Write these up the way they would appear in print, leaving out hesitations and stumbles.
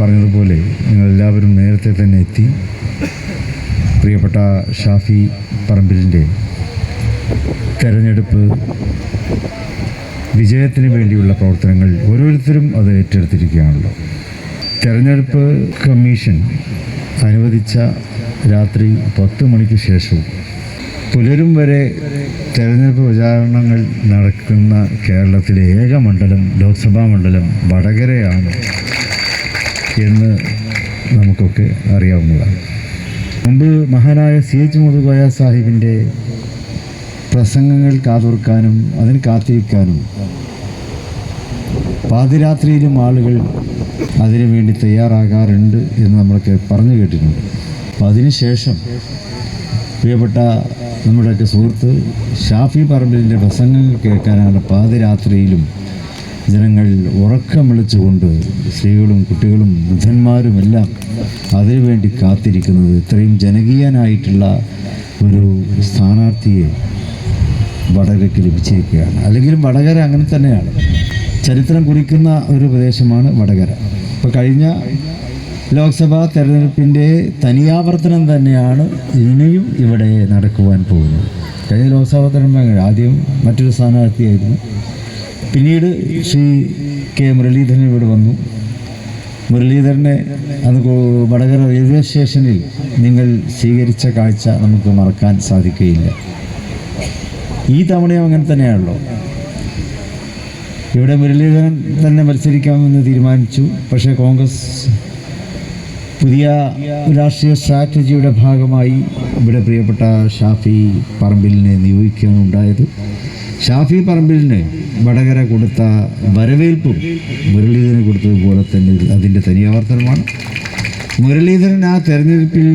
പറഞ്ഞതുപോലെ നിങ്ങളെല്ലാവരും നേരത്തെ തന്നെ എത്തി. പ്രിയപ്പെട്ട ഷാഫി പറമ്പിലിൻ്റെ തെരഞ്ഞെടുപ്പ് വിജയത്തിന് വേണ്ടിയുള്ള പ്രവർത്തനങ്ങൾ ഓരോരുത്തരും അത് ഏറ്റെടുത്തിരിക്കുകയാണല്ലോ. തെരഞ്ഞെടുപ്പ് കമ്മീഷൻ അനുവദിച്ച രാത്രി 10 മണിക്ക് ശേഷവും പുലരും വരെ തെരഞ്ഞെടുപ്പ് പ്രചാരണങ്ങൾ നടക്കുന്ന കേരളത്തിലെ ഏക മണ്ഡലം, ലോക്സഭാ മണ്ഡലം വടകരയാണ് എന്ന് നമുക്കൊക്കെ അറിയാവുന്നതാണ്. മുമ്പ് മഹാനായ CH മുഹമ്മദ് കോയ സാഹിബിൻ്റെ പ്രസംഗങ്ങൾ കാതോർക്കാനും അതിന് കാത്തിരിക്കാനും പാതിരാത്രിയിലും ആളുകൾ അതിനു വേണ്ടി തയ്യാറാകാറുണ്ട് എന്ന് നമ്മളൊക്കെ പറഞ്ഞു കേട്ടിട്ടുണ്ട്. അപ്പോൾ അതിനുശേഷം പ്രിയപ്പെട്ട നമ്മുടെയൊക്കെ സുഹൃത്ത് ഷാഫി പറമ്പിലിൻ്റെ പ്രസംഗങ്ങൾ കേൾക്കാനാണ് പാതിരാത്രിയിലും ജനങ്ങൾ ഉറക്കം വിളിച്ചുകൊണ്ട് സ്ത്രീകളും കുട്ടികളും വൃദ്ധന്മാരുമെല്ലാം അതിനുവേണ്ടി കാത്തിരിക്കുന്നത്. ഇത്രയും ജനകീയനായിട്ടുള്ള ഒരു സ്ഥാനാർത്ഥിയെ വടകരയ്ക്ക് ലഭിച്ചിരിക്കുകയാണ്. അല്ലെങ്കിലും വടകര അങ്ങനെ തന്നെയാണ്, ചരിത്രം കുറിക്കുന്ന ഒരു പ്രദേശമാണ് വടകര. ഇപ്പോൾ കഴിഞ്ഞ ലോക്സഭാ തെരഞ്ഞെടുപ്പിൻ്റെ തനിയാവർത്തനം തന്നെയാണ് ഇനിയും ഇവിടെ നടക്കുവാൻ പോകുന്നത്. കഴിഞ്ഞ ലോക്സഭാ തെരഞ്ഞെടുപ്പ് ആദ്യം മറ്റൊരു സ്ഥാനാർത്ഥിയായിരുന്നു, പിന്നീട് ശ്രീ കെ മുരളീധരൻ ഇവിടെ വന്നു. മുരളീധരനെ അത് വടകര റെയിൽവേ സ്റ്റേഷനിൽ നിങ്ങൾ സ്വീകരിച്ച കാഴ്ച നമുക്ക് മറക്കാൻ സാധിക്കുകയില്ല. ഈ തവണയും അങ്ങനെ തന്നെയാണല്ലോ. ഇവിടെ മുരളീധരൻ തന്നെ മത്സരിക്കാമെന്ന് തീരുമാനിച്ചു. പക്ഷേ കോൺഗ്രസ് പുതിയ രാഷ്ട്രീയ സ്ട്രാറ്റജിയുടെ ഭാഗമായി ഇവിടെ പ്രിയപ്പെട്ട ഷാഫി പറമ്പിലിനെ നിയോഗിക്കുകയാണുണ്ടായത്. ഷാഫി പറമ്പിലിന് വടകര കൊടുത്ത വരവേൽപ്പും മുരളീധരന് കൊടുത്തതുപോലെ തന്നെ അതിൻ്റെ തനിയാവർത്തനമാണ്. മുരളീധരൻ ആ തെരഞ്ഞെടുപ്പിൽ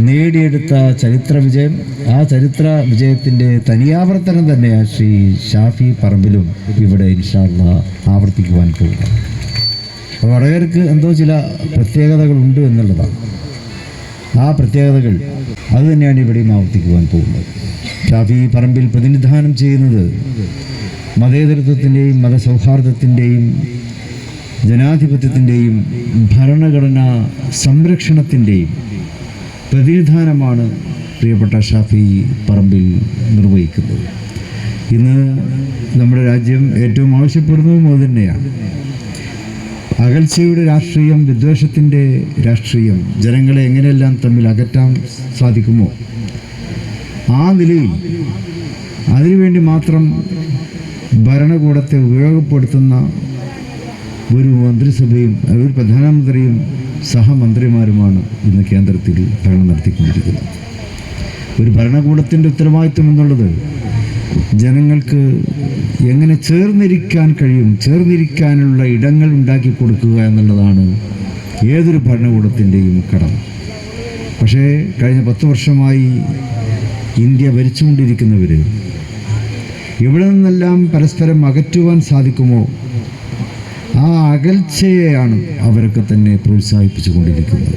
നേടിയെടുത്ത ചരിത്ര വിജയം, ആ ചരിത്ര വിജയത്തിൻ്റെ തനിയാവർത്തനം തന്നെയാണ് ശ്രീ ഷാഫി പറമ്പിലും ഇവിടെ ഇൻഷാ അല്ലാഹ് ആവർത്തിക്കുവാൻ പോകുന്നത്. വടകരക്ക് എന്തോ ചില പ്രത്യേകതകളുണ്ട് എന്നുള്ളതാണ്. ആ പ്രത്യേകതകൾ അത് തന്നെയാണ് ഇവിടെയും ആവർത്തിക്കുവാൻ പോകുന്നത്. ഷാഫി പറമ്പിൽ പ്രതിനിധാനം ചെയ്യുന്നത് മതേതരത്വത്തിൻ്റെയും മതസൗഹാർദ്ദത്തിൻ്റെയും ജനാധിപത്യത്തിൻ്റെയും ഭരണഘടനാ സംരക്ഷണത്തിൻ്റെയും പ്രതിനിധാനമാണ് പ്രിയപ്പെട്ട ഷാഫി പറമ്പിൽ നിർവഹിക്കുന്നത്. ഇന്ന് നമ്മുടെ രാജ്യം ഏറ്റവും ആവശ്യപ്പെടുന്നതും അത് തന്നെയാണ്. അകൽച്ചയുടെ രാഷ്ട്രീയം, വിദ്വേഷത്തിൻ്റെ രാഷ്ട്രീയം, ജനങ്ങളെ എങ്ങനെയെല്ലാം തമ്മിൽ അകറ്റാൻ സാധിക്കുമോ ആ നിലയിൽ അതിനുവേണ്ടി മാത്രം ഭരണകൂടത്തെ ഉപയോഗപ്പെടുത്തുന്ന ഒരു മന്ത്രിസഭയും ഒരു പ്രധാനമന്ത്രിയും സഹമന്ത്രിമാരുമാണ് ഇന്ന് കേന്ദ്രത്തിൽ ഭരണം നടത്തിക്കൊണ്ടിരിക്കുന്നത്. ഒരു ഭരണകൂടത്തിൻ്റെ ഉത്തരവാദിത്വം എന്നുള്ളത് ജനങ്ങൾക്ക് എങ്ങനെ ചേർന്നിരിക്കാൻ കഴിയും, ചേർന്നിരിക്കാനുള്ള ഇടങ്ങൾ ഉണ്ടാക്കി കൊടുക്കുക എന്നുള്ളതാണ് ഏതൊരു ഭരണകൂടത്തിൻ്റെയും കടമ. പക്ഷേ കഴിഞ്ഞ 10 വർഷമായി ഇന്ത്യ ഭരിച്ചുകൊണ്ടിരിക്കുന്നവർ ഇവിടെ നിന്നെല്ലാം പരസ്പരം അകറ്റുവാൻ സാധിക്കുമോ ആ അകൽച്ചയെയാണ് അവരൊക്കെ തന്നെ പ്രോത്സാഹിപ്പിച്ചു കൊണ്ടിരിക്കുന്നത്.